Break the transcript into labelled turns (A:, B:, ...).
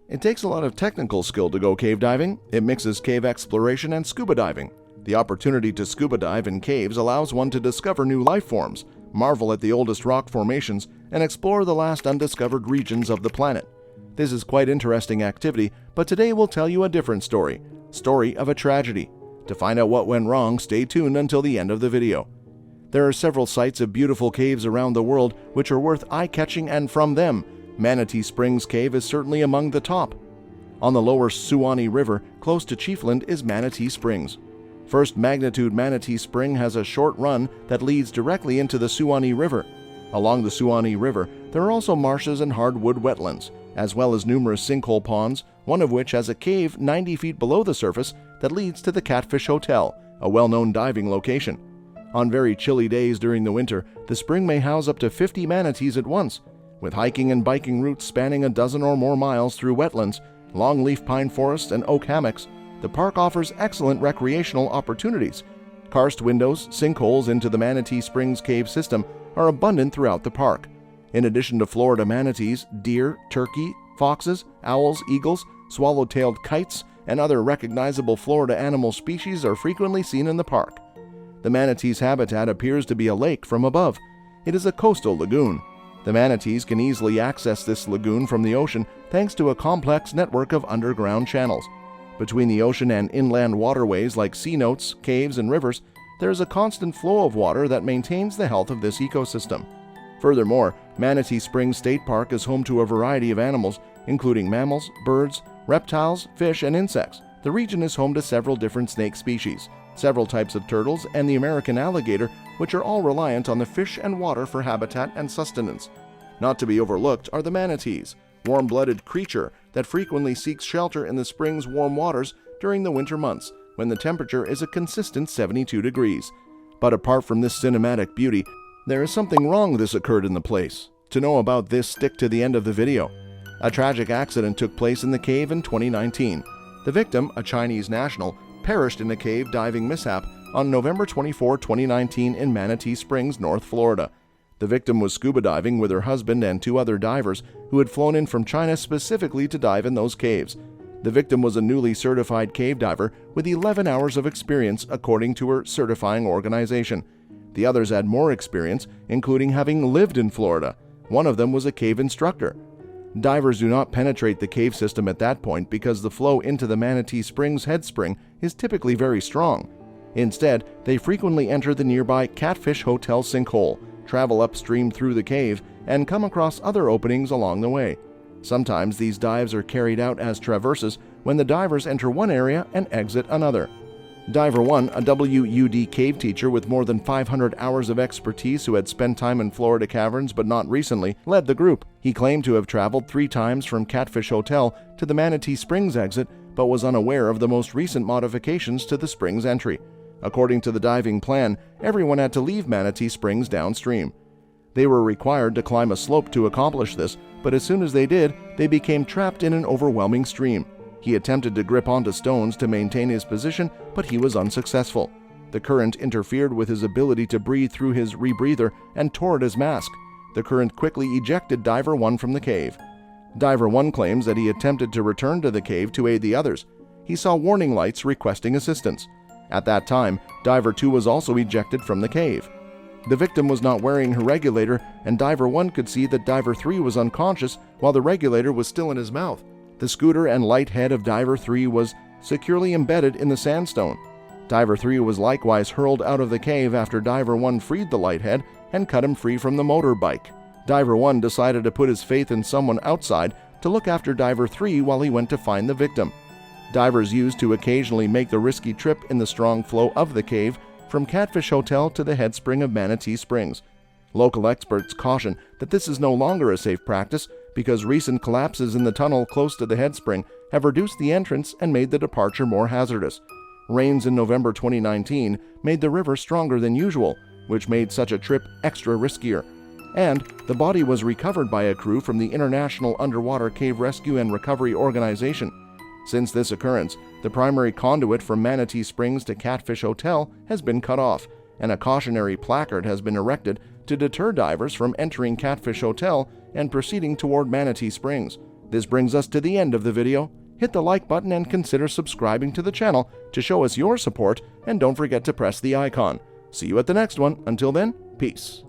A: It takes a lot of technical skill to go cave diving. It mixes cave exploration and scuba diving. The opportunity to scuba dive in caves allows one to discover new life forms, marvel at the oldest rock formations, and explore the last undiscovered regions of the planet. This is quite interesting activity, but today we'll tell you a different story of a tragedy. To find out what went wrong, stay tuned until the end of the video. There are several sites of beautiful caves around the world which are worth eye-catching, and from them, Manatee Springs Cave is certainly among the top. On the lower Suwannee River, close to Chiefland, is Manatee Springs. First magnitude Manatee Spring has a short run that leads directly into the Suwannee River. Along the Suwannee River, there are also marshes and hardwood wetlands, as well as numerous sinkhole ponds, one of which has a cave 90 feet below the surface that leads to the Catfish Hotel, a well-known diving location. On very chilly days during the winter, the spring may house up to 50 manatees at once. With hiking and biking routes spanning a dozen or more miles through wetlands, longleaf pine forests, and oak hammocks, the park offers excellent recreational opportunities. Karst windows, sinkholes into the Manatee Springs cave system are abundant throughout the park. In addition to Florida manatees, deer, turkey, foxes, owls, eagles, swallow-tailed kites, and other recognizable Florida animal species are frequently seen in the park. The manatee's habitat appears to be a lake from above. It is a coastal lagoon. The manatees can easily access this lagoon from the ocean thanks to a complex network of underground channels. Between the ocean and inland waterways like cenotes, caves, and rivers, there is a constant flow of water that maintains the health of this ecosystem. Furthermore, Manatee Springs State Park is home to a variety of animals, including mammals, birds, reptiles, fish, and insects. The region is home to several different snake species, several types of turtles, and the American alligator, which are all reliant on the fish and water for habitat and sustenance. Not to be overlooked are the manatees, warm-blooded creature that frequently seeks shelter in the spring's warm waters during the winter months, when the temperature is a consistent 72 degrees. But apart from this cinematic beauty, there is something wrong this occurred in the place. To know about this, stick to the end of the video. A tragic accident took place in the cave in 2019. The victim, a Chinese national, perished in a cave diving mishap on November 24, 2019 in Manatee Springs, North Florida. The victim was scuba diving with her husband and 2 other divers who had flown in from China specifically to dive in those caves. The victim was a newly certified cave diver with 11 hours of experience according to her certifying organization. The others had more experience, including having lived in Florida. One of them was a cave instructor. Divers do not penetrate the cave system at that point because the flow into the Manatee Springs head spring is typically very strong. Instead, they frequently enter the nearby Catfish Hotel sinkhole, travel upstream through the cave, and come across other openings along the way. Sometimes these dives are carried out as traverses when the divers enter one area and exit another. Diver 1, a WUD cave teacher with more than 500 hours of expertise who had spent time in Florida caverns but not recently, led the group. He claimed to have traveled 3 times from Catfish Hotel to the Manatee Springs exit, but was unaware of the most recent modifications to the Springs entry. According to the diving plan, everyone had to leave Manatee Springs downstream. They were required to climb a slope to accomplish this, but as soon as they did, they became trapped in an overwhelming stream. He attempted to grip onto stones to maintain his position, but he was unsuccessful. The current interfered with his ability to breathe through his rebreather and tore at his mask. The current quickly ejected Diver 1 from the cave. Diver 1 claims that he attempted to return to the cave to aid the others. He saw warning lights requesting assistance. At that time, Diver 2 was also ejected from the cave. The victim was not wearing her regulator, and Diver 1 could see that Diver 3 was unconscious while the regulator was still in his mouth. The scooter and light head of Diver 3 was securely embedded in the sandstone. Diver 3 was likewise hurled out of the cave after Diver 1 freed the light head and cut him free from the motorbike. Diver 1 decided to put his faith in someone outside to look after Diver 3 while he went to find the victim. Divers used to occasionally make the risky trip in the strong flow of the cave from Catfish Hotel to the head spring of Manatee Springs. Local experts caution that this is no longer a safe practice because recent collapses in the tunnel close to the head spring have reduced the entrance and made the departure more hazardous. Rains in November 2019 made the river stronger than usual, which made such a trip extra riskier. And the body was recovered by a crew from the International Underwater Cave Rescue and Recovery Organization. Since this occurrence, the primary conduit from Manatee Springs to Catfish Hotel has been cut off, and a cautionary placard has been erected to deter divers from entering Catfish Hotel and proceeding toward Manatee Springs. This brings us to the end of the video. Hit the like button and consider subscribing to the channel to show us your support, and don't forget to press the icon. See you at the next one. Until then, peace.